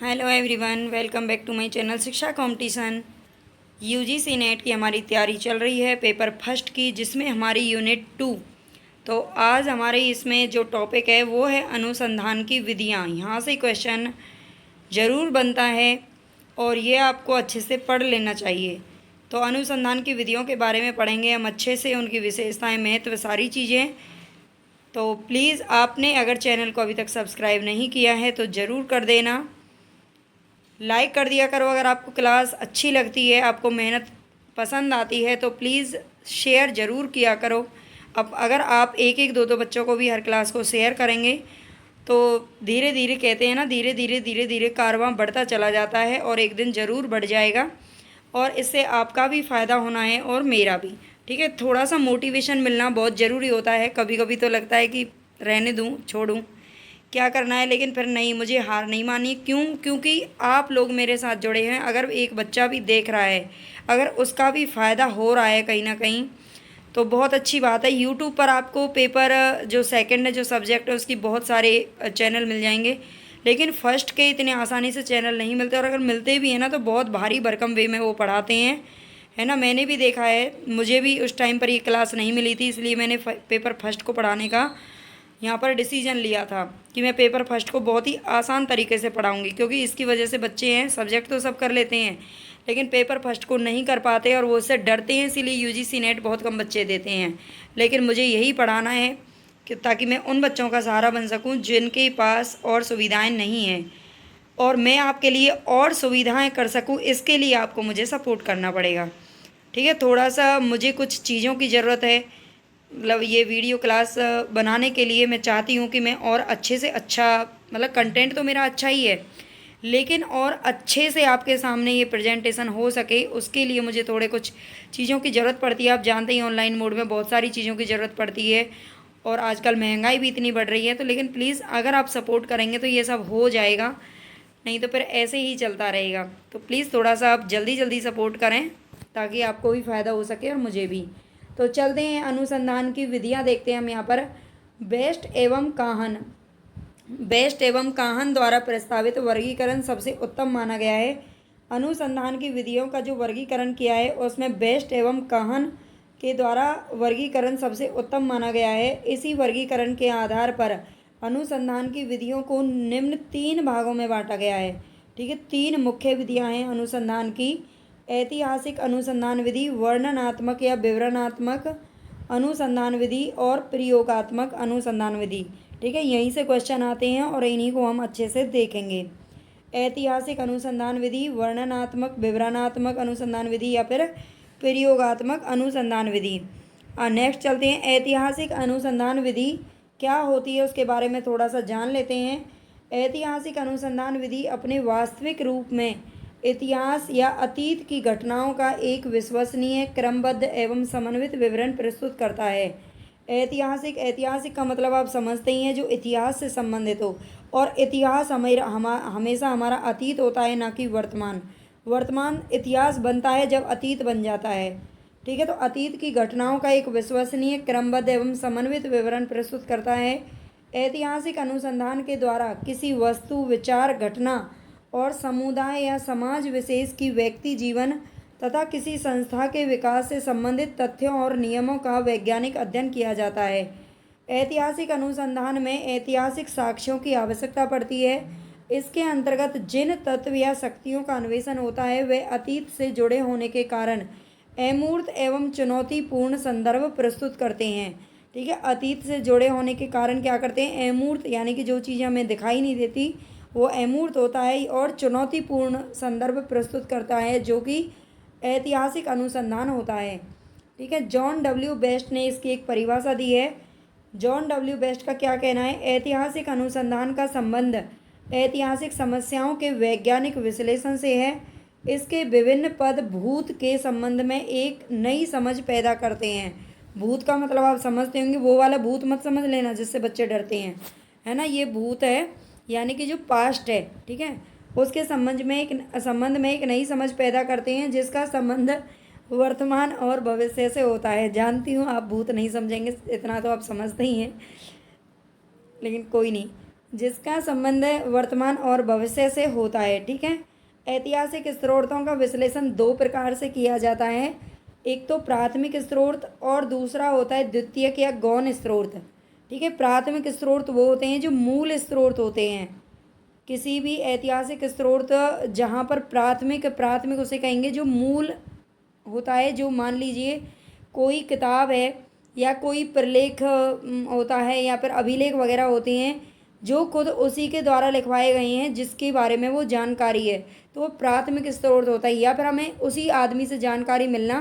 Hello everyone, welcome back to my channel Shiksha competition. UGC NET की हमारी तैयारी चल रही है पेपर फर्स्ट की, जिसमें हमारी यूनिट 2। तो आज हमारे इसमें जो टॉपिक है वो है अनुसंधान की विधियाँ। यहाँ से क्वेश्चन ज़रूर बनता है और ये आपको अच्छे से पढ़ लेना चाहिए। तो अनुसंधान की विधियों के बारे में पढ़ेंगे हम अच्छे से, उनकी विशेषताएँ, महत्व, सारी चीज़ें। तो प्लीज़ आपने अगर चैनल को अभी तक सब्सक्राइब नहीं किया है तो ज़रूर कर देना, लाइक कर दिया करो। अगर आपको क्लास अच्छी लगती है, आपको मेहनत पसंद आती है तो प्लीज़ शेयर ज़रूर किया करो। अब अगर आप एक एक दो दो बच्चों को भी हर क्लास को शेयर करेंगे तो धीरे धीरे, कहते हैं ना, धीरे धीरे कारवां बढ़ता चला जाता है और एक दिन ज़रूर बढ़ जाएगा। और इससे आपका भी फ़ायदा होना है और मेरा भी, ठीक है। थोड़ा सा मोटिवेशन मिलना बहुत ज़रूरी होता है। कभी कभी तो लगता है कि रहने दूँ, छोड़ूँ, क्या करना है, लेकिन फिर नहीं, मुझे हार नहीं मानी। क्यों? क्योंकि आप लोग मेरे साथ जुड़े हैं। अगर एक बच्चा भी देख रहा है, अगर उसका भी फ़ायदा हो रहा है कहीं ना कहीं, तो बहुत अच्छी बात है। यूट्यूब पर आपको पेपर जो सेकंड है, जो सब्जेक्ट है, उसकी बहुत सारे चैनल मिल जाएंगे, लेकिन फ़र्स्ट के इतने आसानी से चैनल नहीं मिलते। और अगर मिलते भी हैं ना तो बहुत भारी भरकम वे में वो पढ़ाते हैं, है ना। मैंने भी देखा है, मुझे भी उस टाइम पर ये क्लास नहीं मिली थी, इसलिए मैंने पेपर फर्स्ट को पढ़ाने का यहाँ पर डिसीजन लिया था कि मैं पेपर फर्स्ट को बहुत ही आसान तरीके से पढ़ाऊँगी। क्योंकि इसकी वजह से बच्चे हैं, सब्जेक्ट तो सब कर लेते हैं लेकिन पेपर फर्स्ट को नहीं कर पाते और वो उससे डरते हैं, इसीलिए यूजीसी नेट बहुत कम बच्चे देते हैं। लेकिन मुझे यही पढ़ाना है कि ताकि मैं उन बच्चों का सहारा बन सकूं जिनके पास और सुविधाएं नहीं हैं, और मैं आपके लिए और सुविधाएं कर सकूं, इसके लिए आपको मुझे सपोर्ट करना पड़ेगा, ठीक है। थोड़ा सा मुझे कुछ चीज़ों की ज़रूरत है। मतलब ये वीडियो क्लास बनाने के लिए मैं चाहती हूँ कि मैं और अच्छे से अच्छा, मतलब कंटेंट तो मेरा अच्छा ही है, लेकिन और अच्छे से आपके सामने ये प्रेजेंटेशन हो सके, उसके लिए मुझे थोड़े कुछ चीज़ों की ज़रूरत पड़ती है। आप जानते ही ऑनलाइन मोड में बहुत सारी चीज़ों की ज़रूरत पड़ती है और आजकल महंगाई भी इतनी बढ़ रही है। तो लेकिन प्लीज़ अगर आप सपोर्ट करेंगे तो ये सब हो जाएगा, नहीं तो फिर ऐसे ही चलता रहेगा। तो प्लीज़ थोड़ा सा आप जल्दी जल्दी सपोर्ट करें ताकि आपको भी फ़ायदा हो सके और मुझे भी। तो चलते हैं, अनुसंधान की विधियां देखते हैं हम यहाँ पर। बेस्ट एवं काहन द्वारा प्रस्तावित वर्गीकरण सबसे उत्तम माना गया है। अनुसंधान की विधियों का जो वर्गीकरण किया है उसमें बेस्ट एवं काहन के द्वारा वर्गीकरण सबसे उत्तम माना गया है। इसी वर्गीकरण के आधार पर अनुसंधान की विधियों को निम्न 3 भागों में बांटा गया है, ठीक है। 3 मुख्य विधियां हैं अनुसंधान की: ऐतिहासिक अनुसंधान विधि, वर्णनात्मक या विवरणात्मक अनुसंधान विधि और प्रयोगात्मक अनुसंधान विधि, ठीक है। यहीं से क्वेश्चन आते हैं और इन्हीं को हम अच्छे से देखेंगे। ऐतिहासिक अनुसंधान विधि, वर्णनात्मक, विवरणात्मक अनुसंधान विधि या फिर प्रयोगात्मक अनुसंधान विधि। नेक्स्ट चलते हैं, ऐतिहासिक अनुसंधान विधि क्या होती है उसके बारे में थोड़ा सा जान लेते हैं। ऐतिहासिक अनुसंधान विधि अपने वास्तविक रूप में इतिहास या अतीत की घटनाओं का एक विश्वसनीय, क्रमबद्ध एवं समन्वित विवरण प्रस्तुत करता है। ऐतिहासिक का मतलब आप समझते ही हैं, जो इतिहास से संबंधित हो। और इतिहास हमेशा हमारा अतीत होता है, ना कि वर्तमान। वर्तमान इतिहास बनता है जब अतीत बन जाता है, ठीक है। तो अतीत की घटनाओं का एक विश्वसनीय, क्रमबद्ध एवं समन्वित विवरण प्रस्तुत करता है। ऐतिहासिक अनुसंधान के द्वारा किसी वस्तु, विचार, घटना और समुदाय या समाज विशेष की व्यक्ति जीवन तथा किसी संस्था के विकास से संबंधित तथ्यों और नियमों का वैज्ञानिक अध्ययन किया जाता है। ऐतिहासिक अनुसंधान में ऐतिहासिक साक्ष्यों की आवश्यकता पड़ती है। इसके अंतर्गत जिन तत्व या शक्तियों का अन्वेषण होता है वे अतीत से जुड़े होने के कारण अमूर्त एवं चुनौतीपूर्ण संदर्भ प्रस्तुत करते हैं, ठीक है। अतीत से जुड़े होने के कारण क्या करते हैं, अमूर्त, यानी कि जो चीज़ें हमें दिखाई नहीं देती वो अमूर्त होता है, और चुनौतीपूर्ण संदर्भ प्रस्तुत करता है, जो कि ऐतिहासिक अनुसंधान होता है, ठीक है। जॉन डब्ल्यू बेस्ट ने इसकी एक परिभाषा दी है। जॉन डब्ल्यू बेस्ट का क्या कहना है, ऐतिहासिक अनुसंधान का संबंध ऐतिहासिक समस्याओं के वैज्ञानिक विश्लेषण से है। इसके विभिन्न पद भूत के संबंध में एक नई समझ पैदा करते हैं। भूत का मतलब आप समझते होंगे, वो वाला भूत मत समझ लेना जिससे बच्चे डरते हैं, है ना। ये भूत है, यानी कि जो पास्ट है, ठीक है, उसके संबंध में एक नई समझ पैदा करते हैं जिसका संबंध वर्तमान और भविष्य से होता है। जानती हूँ आप भूत नहीं समझेंगे, इतना तो आप समझते ही हैं, लेकिन कोई नहीं। जिसका संबंध वर्तमान और भविष्य से होता है। ठीक है। ऐतिहासिक स्रोतों का विश्लेषण दो प्रकार से किया जाता है, एक तो प्राथमिक स्रोत और दूसरा होता है द्वितीयक या गौण स्रोत। ठीक है। प्राथमिक स्रोत वो होते हैं जो मूल स्रोत होते हैं। किसी भी ऐतिहासिक स्रोत जहाँ पर प्राथमिक उसे कहेंगे जो मूल होता है, जो मान लीजिए कोई किताब है या कोई प्रलेख होता है या फिर अभिलेख वगैरह होते हैं जो खुद उसी के द्वारा लिखवाए गए हैं, जिसके बारे में वो जानकारी है, तो वो प्राथमिक स्रोत होता है। या फिर हमें उसी आदमी से जानकारी मिलना,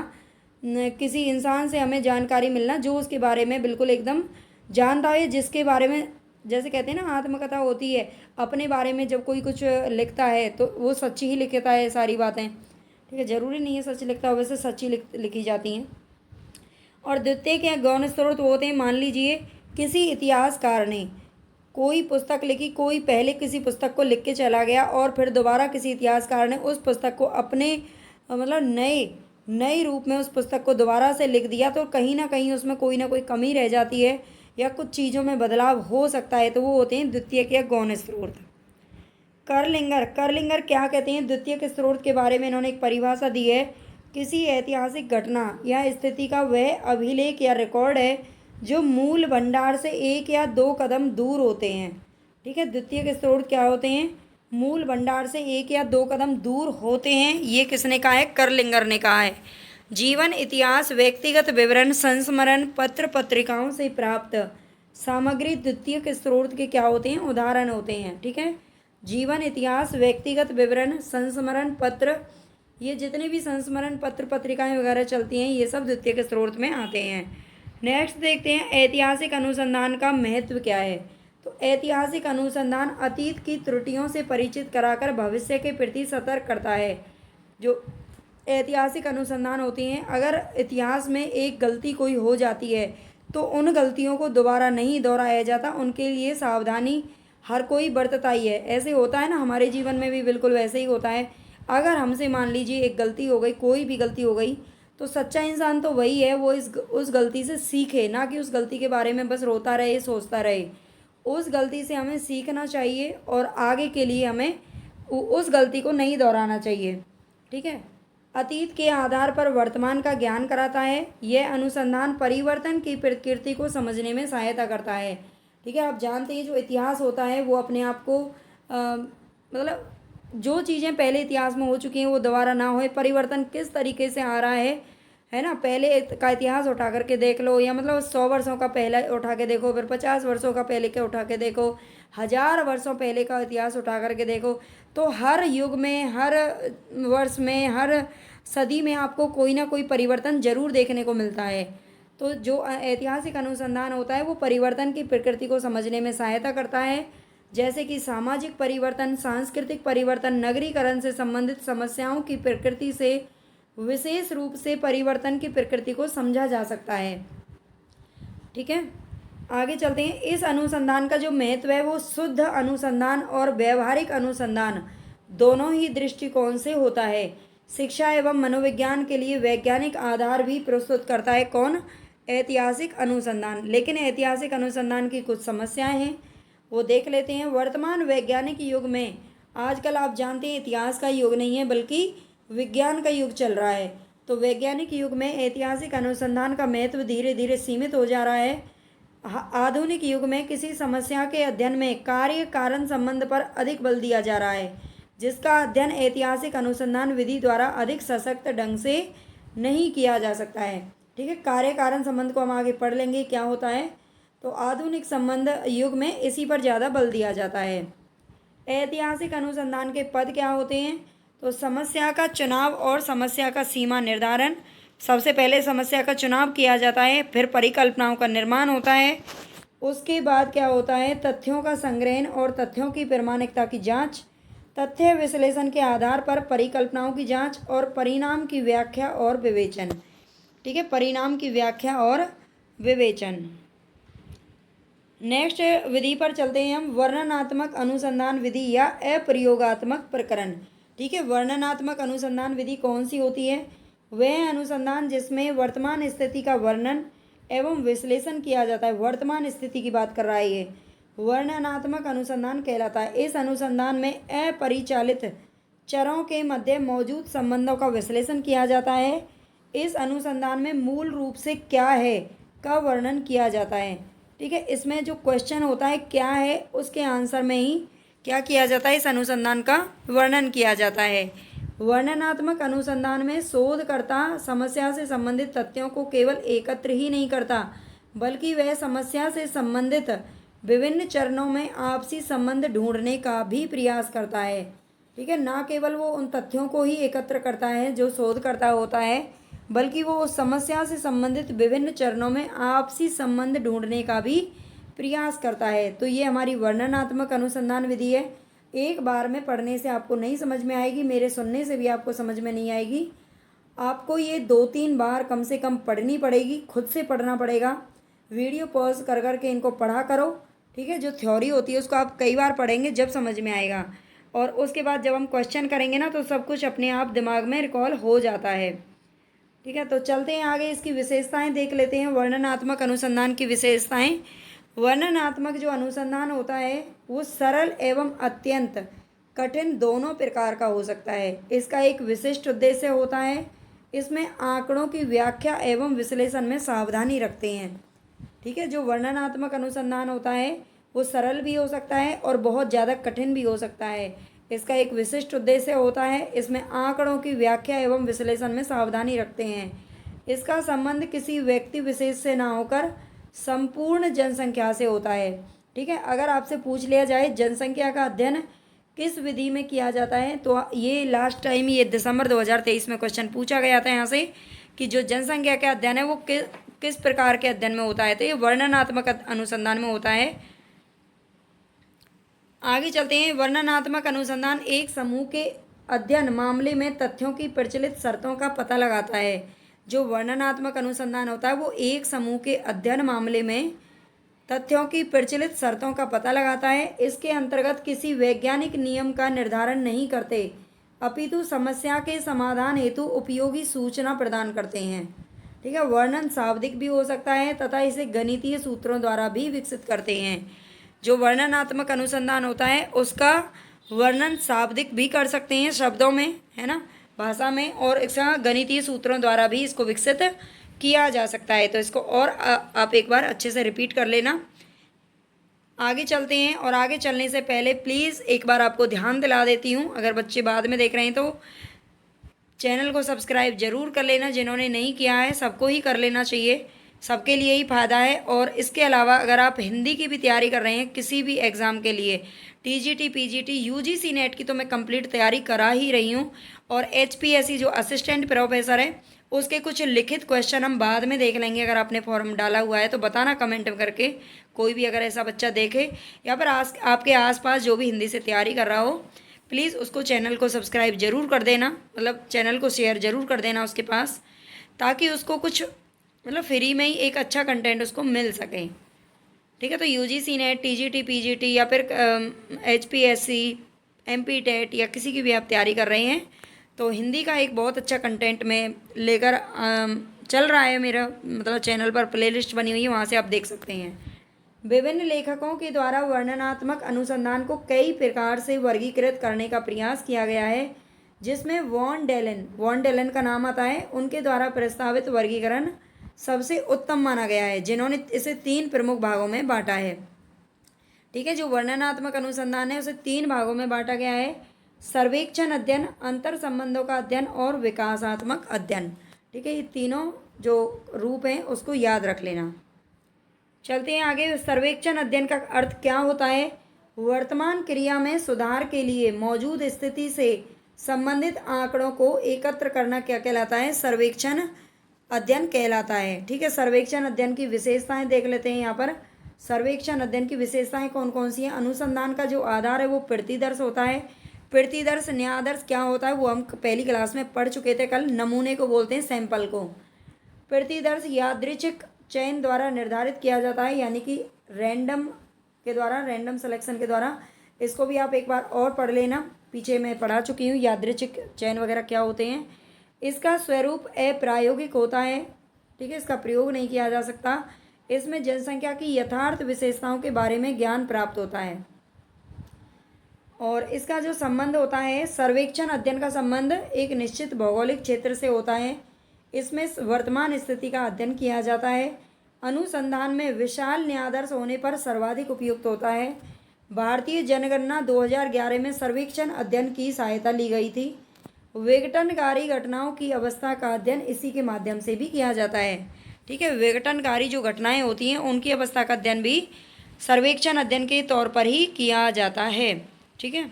किसी इंसान से हमें जानकारी मिलना जो उसके बारे में बिल्कुल एकदम जानता है, जिसके बारे में जैसे कहते हैं ना आत्मकथा होती है, अपने बारे में जब कोई कुछ लिखता है तो वो सच्ची ही लिखता है सारी बातें। ठीक है। ज़रूरी नहीं है सच लिखता हो, वैसे सच्ची लिखी जाती हैं। और द्वितीय के गौण स्रोत वो होते हैं, मान लीजिए किसी इतिहासकार ने कोई पुस्तक लिखी, कोई पहले किसी पुस्तक को लिख के चला गया और फिर दोबारा किसी इतिहासकार ने उस पुस्तक को अपने मतलब नए रूप में उस पुस्तक को दोबारा से लिख दिया, तो कहीं ना कहीं उसमें कोई ना कोई कमी रह जाती है या कुछ चीज़ों में बदलाव हो सकता है, तो वो होते हैं द्वितीय के गौण स्रोत। करलिंगर क्या कहते हैं द्वितीय के स्रोत के बारे में, इन्होंने एक परिभाषा दी है, किसी ऐतिहासिक घटना या स्थिति का वह अभिलेख या रिकॉर्ड है जो मूल भंडार से एक या दो कदम दूर होते हैं। ठीक है। द्वितीय के स्रोत क्या होते हैं, मूल भंडार से एक या दो कदम दूर होते हैं। ये किसने कहा है, करलिंगर ने कहा है। जीवन, इतिहास, व्यक्तिगत विवरण, संस्मरण पत्र, पत्रिकाओं से प्राप्त सामग्री द्वितीय के स्रोत के क्या होते हैं, उदाहरण होते हैं। ठीक है। जीवन, इतिहास, व्यक्तिगत विवरण, संस्मरण पत्र, ये जितने भी संस्मरण पत्र पत्रिकाएं वगैरह चलती हैं ये सब द्वितीय के स्रोत में आते हैं। नेक्स्ट देखते हैं ऐतिहासिक अनुसंधान का महत्व क्या है। तो ऐतिहासिक अनुसंधान अतीत की त्रुटियों से परिचित कराकर भविष्य के प्रति सतर्क करता है। जो ऐतिहासिक अनुसंधान होती हैं, अगर इतिहास में एक गलती कोई हो जाती है तो उन गलतियों को दोबारा नहीं दोहराया जाता, उनके लिए सावधानी हर कोई बरतता ही है। ऐसे होता है ना, हमारे जीवन में भी बिल्कुल वैसे ही होता है। अगर हमसे मान लीजिए एक गलती हो गई, कोई भी गलती हो गई, तो सच्चा इंसान तो वही है, वो उस गलती से सीखे, ना कि उस गलती के बारे में बस रोता रहे, सोचता रहे। उस गलती से हमें सीखना चाहिए और आगे के लिए हमें उस गलती को नहीं दोहराना चाहिए। ठीक है। अतीत के आधार पर वर्तमान का ज्ञान कराता है। यह अनुसंधान परिवर्तन की प्रकृति को समझने में सहायता करता है। ठीक है। आप जानते हैं जो इतिहास होता है वो अपने आप को मतलब जो चीज़ें पहले इतिहास में हो चुकी हैं वो दोबारा ना होए, परिवर्तन किस तरीके से आ रहा है ना। पहले का इतिहास उठा करके देख लो, या मतलब 100 वर्षों का पहले उठा के देखो, फिर 50 वर्षों का पहले का उठा के देखो, 1000 वर्षों पहले का इतिहास उठा करके देखो, तो हर युग में, हर वर्ष में, हर सदी में आपको कोई ना कोई परिवर्तन जरूर देखने को मिलता है। तो जो ऐतिहासिक अनुसंधान होता है वो परिवर्तन की प्रकृति को समझने में सहायता करता है, जैसे कि सामाजिक परिवर्तन, सांस्कृतिक परिवर्तन, नगरीकरण से संबंधित समस्याओं की प्रकृति से विशेष रूप से परिवर्तन की प्रकृति को समझा जा सकता है। ठीक है। आगे चलते हैं। इस अनुसंधान का जो महत्व है वो शुद्ध अनुसंधान और व्यवहारिक अनुसंधान दोनों ही दृष्टिकोण से होता है। शिक्षा एवं मनोविज्ञान के लिए वैज्ञानिक आधार भी प्रस्तुत करता है। कौन? ऐतिहासिक अनुसंधान। लेकिन ऐतिहासिक अनुसंधान की कुछ समस्याएं हैं, वो देख लेते हैं। वर्तमान वैज्ञानिक युग में, आजकल आप जानते हैं इतिहास का युग नहीं है बल्कि विज्ञान का युग चल रहा है, तो वैज्ञानिक युग में ऐतिहासिक अनुसंधान का महत्व धीरे धीरे सीमित हो जा रहा है। आधुनिक युग में किसी समस्या के अध्ययन में कार्य कारण संबंध पर अधिक बल दिया जा रहा है, जिसका अध्ययन ऐतिहासिक अनुसंधान विधि द्वारा अधिक सशक्त ढंग से नहीं किया जा सकता है। ठीक है। कार्य कारण संबंध को हम आगे पढ़ लेंगे क्या होता है। तो आधुनिक संबंध युग में इसी पर ज़्यादा बल दिया जाता है। ऐतिहासिक अनुसंधान के पद क्या होते हैं। तो समस्या का चुनाव और समस्या का सीमा निर्धारण। सबसे पहले समस्या का चुनाव किया जाता है, फिर परिकल्पनाओं का निर्माण होता है, उसके बाद क्या होता है, तथ्यों का संग्रहण और तथ्यों की प्रामाणिकता की जांच, तथ्य विश्लेषण के आधार पर परिकल्पनाओं की जांच और परिणाम की व्याख्या और विवेचन। ठीक है। परिणाम की व्याख्या और विवेचन। नेक्स्ट विधि पर चलते हैं हम, वर्णनात्मक अनुसंधान विधि या अप्रयोगात्मक प्रकरण। ठीक है। वर्णनात्मक अनुसंधान विधि कौन सी होती है। वह अनुसंधान जिसमें वर्तमान स्थिति का वर्णन एवं विश्लेषण किया जाता है। वर्तमान स्थिति की बात कर रहा है ये। वर्णनात्मक अनुसंधान कहलाता है। इस अनुसंधान में अपरिचालित चरों के मध्य मौजूद संबंधों का विश्लेषण किया जाता है। इस अनुसंधान में मूल रूप से क्या है का वर्णन किया जाता है। ठीक है, इसमें जो क्वेश्चन होता है क्या है, उसके आंसर में ही क्या किया जाता है, इस अनुसंधान का वर्णन किया जाता है। वर्णनात्मक अनुसंधान में शोधकर्ता समस्या से संबंधित तथ्यों को केवल एकत्र ही नहीं करता, बल्कि वह समस्या से संबंधित विभिन्न चरणों में आपसी संबंध ढूंढने का भी प्रयास करता है। ठीक है, ना केवल वो उन तथ्यों को ही एकत्र करता है जो शोधकर्ता होता है, बल्कि वो उस समस्या से संबंधित विभिन्न चरणों में आपसी संबंध ढूंढने का भी प्रयास करता है। तो ये हमारी वर्णनात्मक अनुसंधान विधि है। एक बार में पढ़ने से आपको नहीं समझ में आएगी, मेरे सुनने से भी आपको समझ में नहीं आएगी। आपको ये 2-3 बार कम से कम पढ़नी पड़ेगी, खुद से पढ़ना पड़ेगा। वीडियो पॉज कर कर के इनको पढ़ा करो। ठीक है, जो थ्योरी होती है उसको आप कई बार पढ़ेंगे जब समझ में आएगा, और उसके बाद जब हम क्वेश्चन करेंगे ना तो सब कुछ अपने आप दिमाग में रिकॉल हो जाता है। ठीक है, तो चलते हैं आगे, इसकी विशेषताएं देख लेते हैं। वर्णनात्मक अनुसंधान की विशेषताएं। वर्णनात्मक जो अनुसंधान होता है वो सरल एवं अत्यंत कठिन दोनों प्रकार का हो सकता है। इसका एक विशिष्ट उद्देश्य होता है, इसमें आंकड़ों की व्याख्या एवं विश्लेषण में सावधानी रखते हैं। ठीक है, जो वर्णनात्मक अनुसंधान होता है वो सरल भी हो सकता है और बहुत ज़्यादा कठिन भी हो सकता है। इसका एक विशिष्ट उद्देश्य होता है, इसमें आंकड़ों की व्याख्या एवं विश्लेषण में सावधानी रखते हैं। इसका संबंध किसी व्यक्ति विशेष से ना होकर संपूर्ण जनसंख्या से होता है। ठीक है, अगर आपसे पूछ लिया जाए जनसंख्या का अध्ययन किस विधि में किया जाता है, तो ये लास्ट टाइम ये दिसंबर 2023 में क्वेश्चन पूछा गया था यहाँ से कि जो जनसंख्या का अध्ययन है वो किस प्रकार के अध्ययन में होता है, तो ये वर्णनात्मक अनुसंधान में होता है। आगे चलते हैं। वर्णनात्मक अनुसंधान एक समूह के अध्ययन मामले में तथ्यों की प्रचलित शर्तों का पता लगाता है। जो वर्णनात्मक अनुसंधान होता है वो एक समूह के अध्ययन मामले में तथ्यों की प्रचलित शर्तों का पता लगाता है। इसके अंतर्गत किसी वैज्ञानिक नियम का निर्धारण नहीं करते, अपितु समस्या के समाधान हेतु उपयोगी सूचना प्रदान करते हैं। ठीक है, वर्णन शाब्दिक भी हो सकता है तथा इसे गणितीय सूत्रों द्वारा भी विकसित करते हैं। जो वर्णनात्मक अनुसंधान होता है उसका वर्णन शाब्दिक भी कर सकते हैं, शब्दों में, है ना, भाषा में, और इसका गणितीय सूत्रों द्वारा भी इसको विकसित किया जा सकता है। तो इसको और आप एक बार अच्छे से रिपीट कर लेना। आगे चलते हैं, और आगे चलने से पहले प्लीज़ एक बार आपको ध्यान दिला देती हूँ, अगर बच्चे बाद में देख रहे हैं तो चैनल को सब्सक्राइब जरूर कर लेना। जिन्होंने नहीं किया है सबको ही कर लेना चाहिए, सबके लिए ही फ़ायदा है। और इसके अलावा अगर आप हिंदी की भी तैयारी कर रहे हैं किसी भी एग्ज़ाम के लिए, टीजीटी, पीजीटी, यूजीसी नेट की तो मैं कंप्लीट तैयारी करा ही रही हूँ, और एचपीएससी जो असिस्टेंट प्रोफेसर है उसके कुछ लिखित क्वेश्चन हम बाद में देख लेंगे। अगर आपने फॉर्म डाला हुआ है तो बताना कमेंट करके, कोई भी अगर ऐसा बच्चा देखे या फिर आपके आसपास जो भी हिंदी से तैयारी कर रहा हो, प्लीज़ उसको चैनल को सब्सक्राइब जरूर कर देना, मतलब चैनल को शेयर जरूर कर देना उसके पास, ताकि उसको कुछ मतलब फ्री में ही एक अच्छा कंटेंट उसको मिल सके। ठीक है, तो यूजीसी नेट, टीजीटी, पीजीटी या फिर एचपीएससी, एमपी टेट या किसी की भी आप तैयारी कर रहे हैं तो हिंदी का एक बहुत अच्छा कंटेंट में लेकर चल रहा है मेरा, मतलब चैनल पर प्लेलिस्ट बनी हुई है, वहाँ से आप देख सकते हैं। विभिन्न लेखकों के द्वारा वर्णनात्मक अनुसंधान को कई प्रकार से वर्गीकृत करने का प्रयास किया गया है, जिसमें वॉन डेलन का नाम आता है। उनके द्वारा प्रस्तावित वर्गीकरण सबसे उत्तम माना गया है, जिन्होंने इसे 3 प्रमुख भागों में बांटा है। ठीक है, जो वर्णनात्मक अनुसंधान है उसे 3 भागों में बांटा गया है: सर्वेक्षण अध्ययन, अंतर संबंधों का अध्ययन और विकासात्मक अध्ययन। ठीक है, ये तीनों जो रूप हैं उसको याद रख लेना। चलते हैं आगे। सर्वेक्षण अध्ययन का अर्थ क्या होता है? वर्तमान क्रिया में सुधार के लिए मौजूद स्थिति से संबंधित आंकड़ों को एकत्र करना क्या कहलाता है? सर्वेक्षण अध्ययन कहलाता है। ठीक है, सर्वेक्षण अध्ययन की विशेषताएं देख लेते हैं यहाँ पर। सर्वेक्षण अध्ययन की विशेषताएं कौन कौन सी हैं? अनुसंधान का जो आधार है वो प्रतिदर्श होता है। प्रतिदर्श, न्यायादर्श क्या होता है वो हम पहली क्लास में पढ़ चुके थे कल। नमूने को बोलते हैं, सैंपल को। प्रतिदर्श यादृच्छिक चयन द्वारा निर्धारित किया जाता है, यानी कि रैंडम के द्वारा, रैंडम सिलेक्शन के द्वारा। इसको भी आप एक बार और पढ़ लेना, पीछे मैं पढ़ा चुकी हूँ यादृच्छिक चयन वगैरह क्या होते हैं। इसका स्वरूप अप्रायोगिक होता है। ठीक है, इसका प्रयोग नहीं किया जा सकता। इसमें जनसंख्या की यथार्थ विशेषताओं के बारे में ज्ञान प्राप्त होता है। और इसका जो संबंध होता है, सर्वेक्षण अध्ययन का संबंध एक निश्चित भौगोलिक क्षेत्र से होता है। इसमें वर्तमान स्थिति का अध्ययन किया जाता है। अनुसंधान में विशाल न्यायादर्श होने पर सर्वाधिक उपयुक्त होता है। भारतीय जनगणना 2011 में सर्वेक्षण अध्ययन की सहायता ली गई थी। विघटनकारी घटनाओं की अवस्था का अध्ययन इसी के माध्यम से भी किया जाता है। ठीक है, विघटनकारी जो घटनाएं होती हैं उनकी अवस्था का अध्ययन भी सर्वेक्षण अध्ययन के तौर पर ही किया जाता है। ठीक है,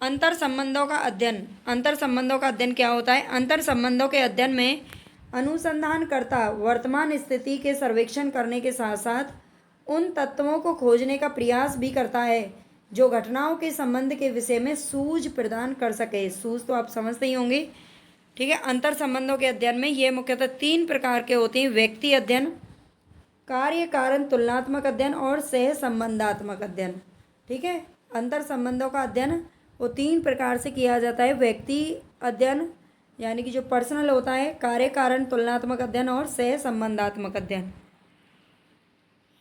अंतर संबंधों का अध्ययन। अंतर संबंधों का अध्ययन क्या होता है? अंतर संबंधों के अध्ययन में अनुसंधानकर्ता वर्तमान स्थिति के सर्वेक्षण करने के साथ साथ उन तत्वों को खोजने का प्रयास भी करता है जो घटनाओं के संबंध के विषय में सूझ प्रदान कर सके। सूझ तो आप समझते ही होंगे। ठीक है, अंतर संबंधों के अध्ययन में ये मुख्यतः 3 प्रकार के होते हैं: व्यक्ति अध्ययन, कार्य कारण तुलनात्मक अध्ययन और सह संबंधात्मक अध्ययन। ठीक है, अंतर संबंधों का अध्ययन वो 3 प्रकार से किया जाता है: व्यक्ति अध्ययन यानी कि जो पर्सनल होता है, कार्य कारण तुलनात्मक अध्ययन और सह संबंधात्मक अध्ययन।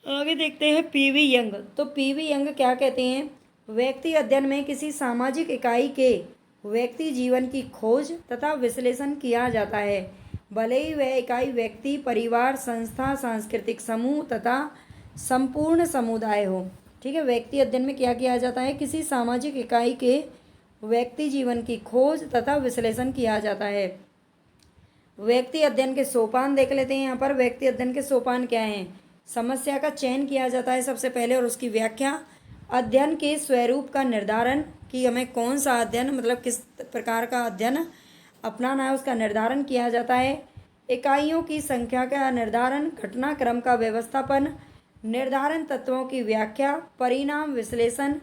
आगे देखते हैं पीवी यंग। तो पीवी यंग क्या कहते हैं? व्यक्ति अध्ययन में किसी सामाजिक इकाई के व्यक्ति जीवन की खोज तथा विश्लेषण किया जाता है, भले ही वह इकाई व्यक्ति, परिवार, संस्था, सांस्कृतिक समूह तथा संपूर्ण समुदाय हो। ठीक है, व्यक्ति अध्ययन में क्या किया जाता है? किसी सामाजिक इकाई के व्यक्ति जीवन की खोज तथा विश्लेषण किया जाता है। व्यक्ति अध्ययन के सोपान देख लेते हैं। यहाँ पर व्यक्ति अध्ययन के सोपान क्या हैं? समस्या का चयन किया जाता है सबसे पहले और उसकी व्याख्या, अध्ययन के स्वरूप का निर्धारण कि हमें कौन सा अध्ययन मतलब किस प्रकार का अध्ययन अपनाना है उसका निर्धारण किया जाता है, इकाइयों की संख्या का निर्धारण, घटनाक्रम का व्यवस्थापन, निर्धारण तत्वों की व्याख्या, परिणाम विश्लेषण,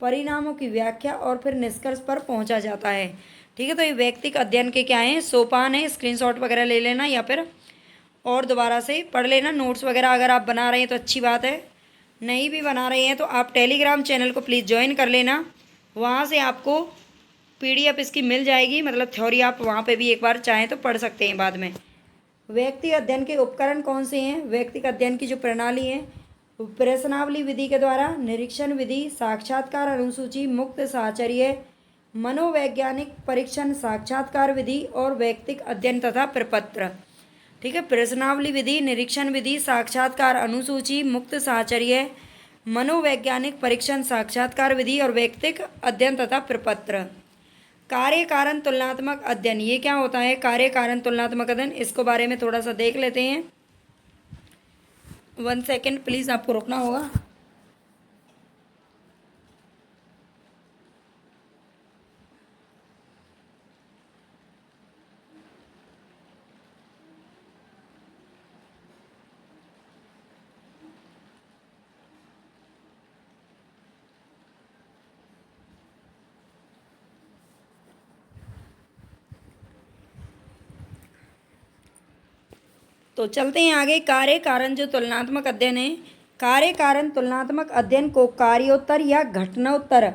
परिणामों की व्याख्या और फिर निष्कर्ष पर पहुंचा जाता है। ठीक है, तो ये व्यक्तिगत अध्ययन के क्या हैं? सोपान है। स्क्रीनशॉट वगैरह ले लेना या फिर और दोबारा से पढ़ लेना। नोट्स वगैरह अगर आप बना रहे हैं तो अच्छी बात है, नहीं भी बना रहे हैं तो आप टेलीग्राम चैनल को प्लीज़ ज्वाइन कर लेना। वहाँ से आपको PDF इसकी मिल जाएगी, मतलब थ्योरी आप वहाँ पे भी एक बार चाहें तो पढ़ सकते हैं बाद में। व्यक्ति अध्ययन के उपकरण कौन से हैं? व्यक्तिगत अध्ययन की जो प्रणाली है, प्रश्नावली विधि के द्वारा, निरीक्षण विधि, साक्षात्कार अनुसूची, मुक्त साहचर्य, मनोवैज्ञानिक परीक्षण, साक्षात्कार विधि और व्यक्तिगत अध्ययन तथा प्रपत्र। ठीक है, प्रश्नावली विधि, निरीक्षण विधि, साक्षात्कार अनुसूची, मुक्त साहचर्य, मनोवैज्ञानिक परीक्षण, साक्षात्कार विधि और व्यक्तिगत अध्ययन तथा प्रपत्र। कार्य कारण तुलनात्मक अध्ययन, ये क्या होता है? कार्य कारण तुलनात्मक अध्ययन, इसको बारे में थोड़ा सा देख लेते हैं। 1 सेकेंड प्लीज़, आपको रुकना होगा। तो चलते हैं आगे। कार्य कारण जो तुलनात्मक अध्ययन है, कार्य कारण तुलनात्मक अध्ययन को कार्योत्तर या घटनोत्तर,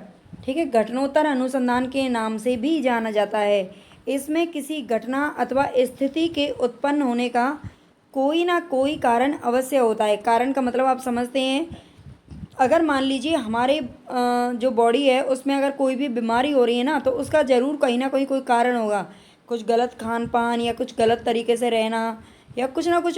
ठीक है, घटनोत्तर अनुसंधान के नाम से भी जाना जाता है। इसमें किसी घटना अथवा स्थिति के उत्पन्न होने का कोई ना कोई कारण अवश्य होता है। कारण का मतलब आप समझते हैं, अगर मान लीजिए हमारे जो बॉडी है उसमें अगर कोई भी बीमारी हो रही है ना, तो उसका ज़रूर कहीं ना कहीं कोई कारण होगा। कुछ गलत खान पान या कुछ गलत तरीके से रहना या कुछ ना कुछ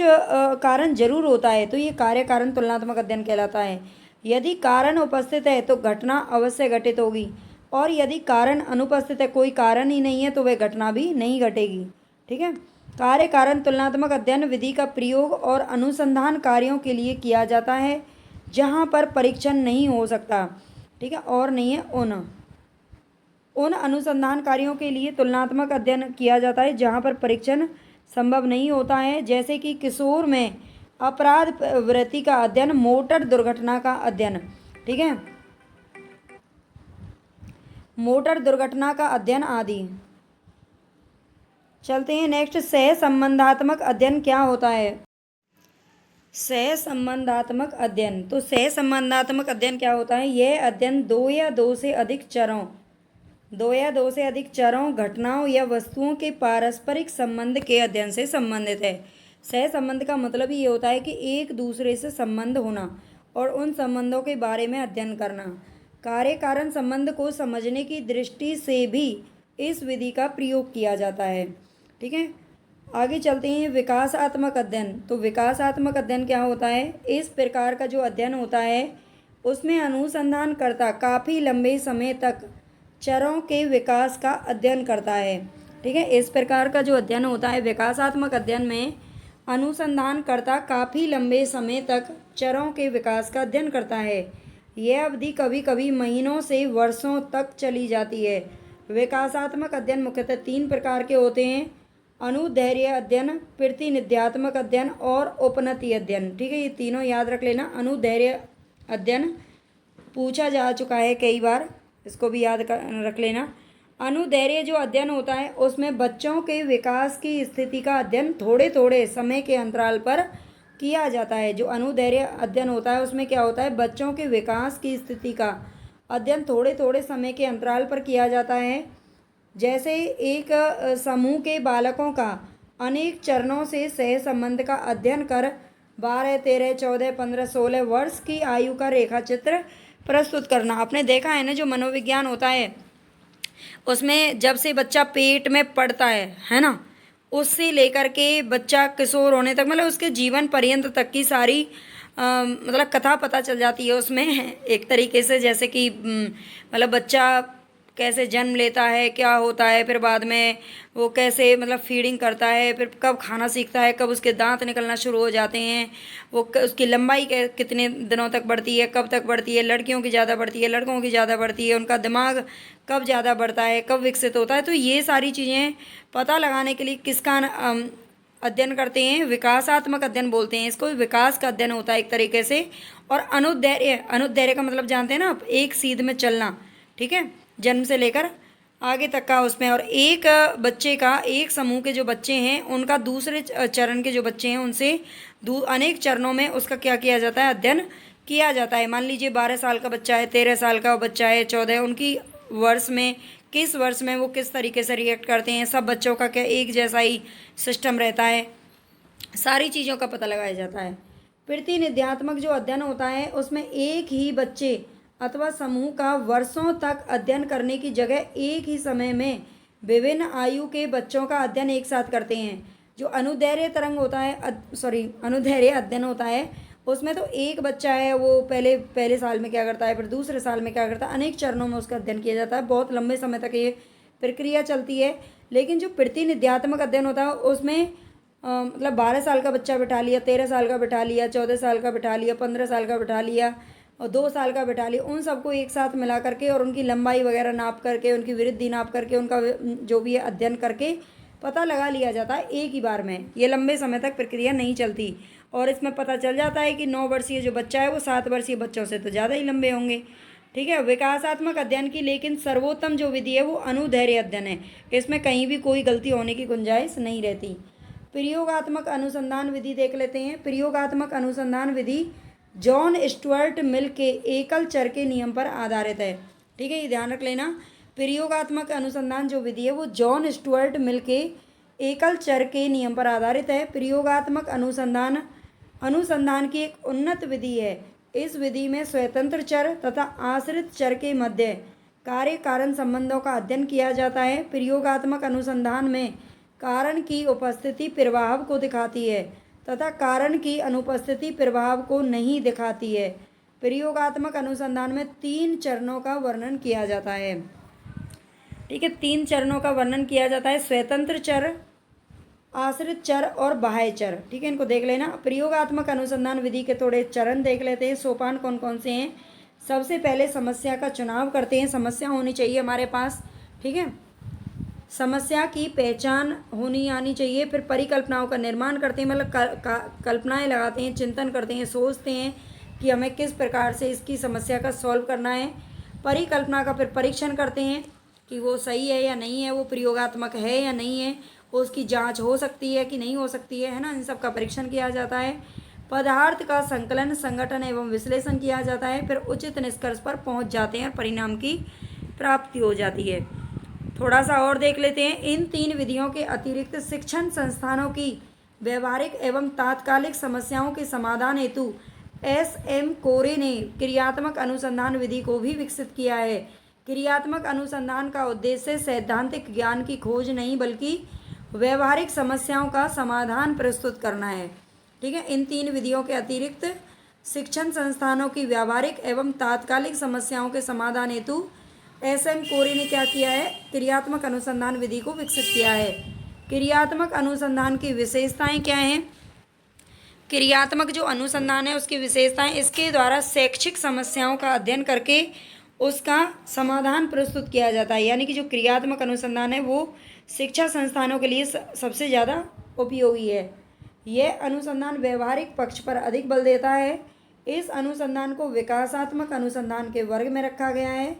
कारण जरूर होता है। तो ये कार्य कारण तुलनात्मक अध्ययन कहलाता है। यदि कारण उपस्थित है तो घटना अवश्य घटित होगी, और यदि कारण अनुपस्थित है, कोई कारण ही नहीं है, तो वह घटना भी नहीं घटेगी। ठीक है, कार्य कारण तुलनात्मक अध्ययन विधि का प्रयोग और अनुसंधान कार्यों के लिए किया जाता है जहाँ पर परीक्षण नहीं हो सकता। ठीक है, और नहीं है उन अनुसंधान कार्यों के लिए तुलनात्मक अध्ययन किया जाता है जहाँ पर परीक्षण संभव नहीं होता है, जैसे कि किशोर में अपराध प्रवृत्ति का अध्ययन, मोटर दुर्घटना का अध्ययन। ठीक है, मोटर दुर्घटना का अध्ययन आदि। चलते हैं नेक्स्ट, सह संबंधात्मक अध्ययन क्या होता है? सह संबंधात्मक अध्ययन, तो सह संबंधात्मक अध्ययन क्या होता है? यह अध्ययन दो या दो से अधिक चरों, घटनाओं या वस्तुओं के पारस्परिक संबंध के अध्ययन से संबंधित है। सहसंबंध का मतलब ही ये होता है कि एक दूसरे से संबंध होना और उन संबंधों के बारे में अध्ययन करना। कार्य कारण संबंध को समझने की दृष्टि से भी इस विधि का प्रयोग किया जाता है। ठीक है, आगे चलते हैं। विकासात्मक अध्ययन। तो विकासात्मक अध्ययन क्या होता है? इस प्रकार का जो अध्ययन होता है उसमें अनुसंधानकर्ता काफ़ी लंबे समय तक चरों के विकास का अध्ययन करता है। ठीक है, इस प्रकार का जो अध्ययन होता है विकासात्मक अध्ययन में अनुसंधानकर्ता काफ़ी लंबे समय तक चरों के विकास का अध्ययन करता है। यह अवधि कभी कभी महीनों से वर्षों तक चली जाती है। विकासात्मक अध्ययन मुख्यतः 3 प्रकार के होते हैं: अनुदैर्घ्य अध्ययन, प्रतिनिध्यात्मक अध्ययन और उपनति अध्ययन। ठीक है, ये तीनों याद रख लेना। अनुदैर्घ्य अध्ययन पूछा जा चुका है कई बार, इसको भी याद रख लेना। अनुदैर्घ्य जो अध्ययन होता है उसमें बच्चों के विकास की स्थिति का अध्ययन थोड़े थोड़े समय के अंतराल पर किया जाता है। जो अनुदैर्घ्य अध्ययन होता है उसमें क्या होता है? बच्चों के विकास की स्थिति का अध्ययन थोड़े थोड़े समय के अंतराल पर किया जाता है। जैसे एक समूह के बालकों का अनेक चरणों से सह संबंध का अध्ययन कर 12, 13, 14, 15, 16 वर्ष की आयु का रेखा चित्र प्रस्तुत करना। आपने देखा है ना, जो मनोविज्ञान होता है उसमें जब से बच्चा पेट में पड़ता है ना, उससे लेकर के बच्चा किशोर होने तक, मतलब उसके जीवन पर्यंत तक की सारी मतलब कथा पता चल जाती है उसमें एक तरीके से। जैसे कि मतलब बच्चा कैसे जन्म लेता है, क्या होता है, फिर बाद में वो कैसे मतलब फीडिंग करता है, फिर कब खाना सीखता है, कब उसके दांत निकलना शुरू हो जाते हैं, वो उसकी लंबाई कितने दिनों तक बढ़ती है, कब तक बढ़ती है, लड़कियों की ज़्यादा बढ़ती है, लड़कों की ज़्यादा बढ़ती है, उनका दिमाग कब ज़्यादा बढ़ता है, कब विकसित होता है। तो ये सारी चीज़ें पता लगाने के लिए किसका अध्ययन करते हैं? विकासात्मक अध्ययन बोलते हैं इसको। विकास का अध्ययन होता है एक तरीके से। और अनुदैर्घ्य का मतलब जानते हैं ना आप, एक सीध में चलना। ठीक है, जन्म से लेकर आगे तक का उसमें। और एक बच्चे का, एक समूह के जो बच्चे हैं उनका दूसरे चरण के जो बच्चे हैं उनसे अनेक चरणों में उसका क्या किया जाता है? अध्ययन किया जाता है। मान लीजिए 12 साल का बच्चा है, 13 साल का बच्चा है, 14, उनकी वर्ष में किस वर्ष में वो किस तरीके से रिएक्ट करते हैं, सब बच्चों का क्या एक जैसा ही सिस्टम रहता है, सारी चीज़ों का पता लगाया जाता है। प्रतिनिध्यात्मक जो अध्ययन होता है उसमें एक ही बच्चे अथवा समूह का वर्षों तक अध्ययन करने की जगह एक ही समय में विभिन्न आयु के बच्चों का अध्ययन एक साथ करते हैं। जो अनुदैर्घ्य अनुदैर्घ्य अध्ययन होता है उसमें तो एक बच्चा है, वो पहले साल में क्या करता है, फिर दूसरे साल में क्या करता है, अनेक चरणों में उसका अध्ययन किया जाता है। बहुत लंबे समय तक ये प्रक्रिया चलती है। लेकिन जो प्रतिनिध्यात्मक अध्ययन होता है उसमें मतलब 12 साल का बच्चा बिठा लिया, 13 साल का बिठा लिया, 14 साल का बिठा लिया, 15 साल का बिठा लिया और 2 साल का बिठा लिया, उन सबको एक साथ मिला करके और उनकी लंबाई वगैरह नाप करके, उनकी वृद्धि नाप करके, उनका जो भी है अध्ययन करके पता लगा लिया जाता है एक ही बार में। ये लंबे समय तक प्रक्रिया नहीं चलती। और इसमें पता चल जाता है कि 9 वर्षीय जो बच्चा है वो 7 वर्षीय बच्चों से तो ज़्यादा ही लंबे होंगे। ठीक है, विकासात्मक अध्ययन की लेकिन सर्वोत्तम जो विधि है वो अनुदैर्घ्य अध्ययन है। इसमें कहीं भी कोई गलती होने की गुंजाइश नहीं रहती। प्रयोगात्मक अनुसंधान विधि देख लेते हैं। प्रयोगात्मक अनुसंधान विधि जॉन स्टुअर्ट मिल के एकल चर के नियम पर आधारित है। ठीक है, ये ध्यान रख लेना। प्रयोगात्मक अनुसंधान जो विधि है वो जॉन स्टुअर्ट मिल के एकल चर के नियम पर आधारित है। प्रयोगात्मक अनुसंधान की एक उन्नत विधि है। इस विधि में स्वतंत्र चर तथा आश्रित चर के मध्य कार्य कारण संबंधों का अध्ययन किया जाता है। प्रयोगात्मक अनुसंधान में कारण की उपस्थिति प्रभाव को दिखाती है तथा कारण की अनुपस्थिति प्रभाव को नहीं दिखाती है। प्रयोगात्मक अनुसंधान में 3 चरणों का वर्णन किया जाता है। ठीक है, 3 चरणों का वर्णन किया जाता है: स्वतंत्र चर, आश्रित चर और बाह्य चर। ठीक है, इनको देख लेना। प्रयोगात्मक अनुसंधान विधि के थोड़े चरण देख लेते हैं। सोपान कौन कौन से हैं? सबसे पहले समस्या का चुनाव करते हैं। समस्या होनी चाहिए हमारे पास। ठीक है, समस्या की पहचान होनी आनी चाहिए। फिर परिकल्पनाओं का निर्माण करते हैं, मतलब कल्पनाएं लगाते हैं, चिंतन करते हैं, सोचते हैं कि हमें किस प्रकार से इसकी समस्या का सॉल्व करना है। परिकल्पना का फिर परीक्षण करते हैं कि वो सही है या नहीं है, वो प्रयोगात्मक है या नहीं है, उसकी जांच हो सकती है कि नहीं हो सकती है ना, इन सब का परीक्षण किया जाता है। पदार्थ का संकलन, संगठन एवं विश्लेषण किया जाता है। फिर उचित निष्कर्ष पर पहुंच जाते हैं और परिणाम की प्राप्ति हो जाती है। थोड़ा सा और देख लेते हैं। इन 3 विधियों के अतिरिक्त शिक्षण संस्थानों की व्यवहारिक एवं तात्कालिक समस्याओं के समाधान हेतु एस.एम. कोरे ने क्रियात्मक अनुसंधान विधि को भी विकसित किया है। क्रियात्मक अनुसंधान का उद्देश्य सैद्धांतिक ज्ञान की खोज नहीं बल्कि व्यवहारिक समस्याओं का समाधान प्रस्तुत करना है। ठीक है, इन 3 विधियों के अतिरिक्त शिक्षण संस्थानों की व्यावहारिक एवं तात्कालिक समस्याओं के समाधान हेतु एस.एम. कोरे ने क्या किया है, क्रियात्मक अनुसंधान विधि को विकसित किया है। क्रियात्मक अनुसंधान की विशेषताएं क्या हैं? क्रियात्मक जो अनुसंधान है उसकी विशेषताएं, इसके द्वारा शैक्षिक समस्याओं का अध्ययन करके उसका समाधान प्रस्तुत किया जाता है। यानी कि जो क्रियात्मक अनुसंधान है वो शिक्षा संस्थानों के लिए सबसे ज़्यादा उपयोगी है। यह अनुसंधान व्यवहारिक पक्ष पर अधिक बल देता है। इस अनुसंधान को विकासात्मक अनुसंधान के वर्ग में रखा गया है।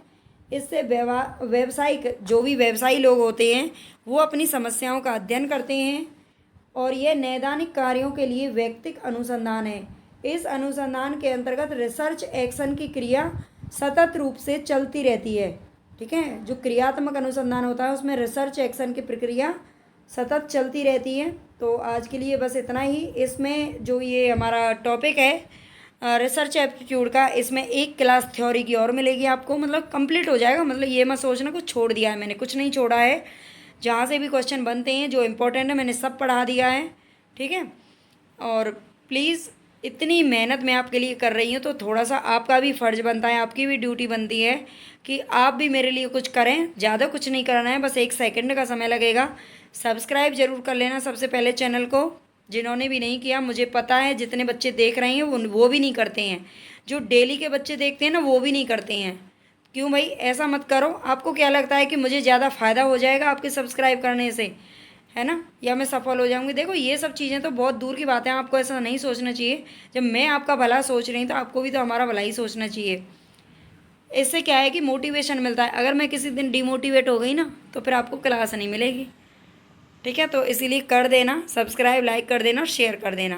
इससे व्यवसायिक जो भी व्यवसायी लोग होते हैं वो अपनी समस्याओं का अध्ययन करते हैं और यह नैदानिक कार्यों के लिए व्यक्तिक अनुसंधान है। इस अनुसंधान के अंतर्गत रिसर्च एक्शन की क्रिया सतत रूप से चलती रहती है। ठीक है, जो क्रियात्मक अनुसंधान होता है उसमें रिसर्च एक्शन की प्रक्रिया सतत चलती रहती है। तो आज के लिए बस इतना ही। इसमें जो ये हमारा टॉपिक है रिसर्च एप्टीट्यूड का, इसमें एक क्लास थ्योरी की और मिलेगी आपको, मतलब कंप्लीट हो जाएगा। मतलब ये मत सोचना कुछ छोड़ दिया है मैंने, कुछ नहीं छोड़ा है। जहाँ से भी क्वेश्चन बनते हैं जो इम्पोर्टेंट है मैंने सब पढ़ा दिया है। ठीक है, और प्लीज़ इतनी मेहनत मैं आपके लिए कर रही हूँ तो थोड़ा सा आपका भी फ़र्ज़ बनता है, आपकी भी ड्यूटी बनती है कि आप भी मेरे लिए कुछ करें। ज़्यादा कुछ नहीं करना है, बस 1 सेकंड का समय लगेगा। सब्सक्राइब ज़रूर कर लेना सबसे पहले चैनल को, जिन्होंने भी नहीं किया। मुझे पता है जितने बच्चे देख रहे हैं वो भी नहीं करते हैं। जो डेली के बच्चे देखते हैं ना वो भी नहीं करते हैं। क्यों भाई, ऐसा मत करो। आपको क्या लगता है कि मुझे ज़्यादा फ़ायदा हो जाएगा आपके सब्सक्राइब करने से, है ना, या मैं सफल हो जाऊंगी? देखो ये सब चीज़ें तो बहुत दूर की बातें हैं, आपको ऐसा नहीं सोचना चाहिए। जब मैं आपका भला सोच रही हूँ तो आपको भी तो हमारा भला ही सोचना चाहिए। इससे क्या है कि मोटिवेशन मिलता है। अगर मैं किसी दिन डिमोटिवेट हो गई ना तो फिर आपको क्लास नहीं मिलेगी। ठीक है, तो इसीलिए कर देना सब्सक्राइब, लाइक कर देना, शेयर कर देना।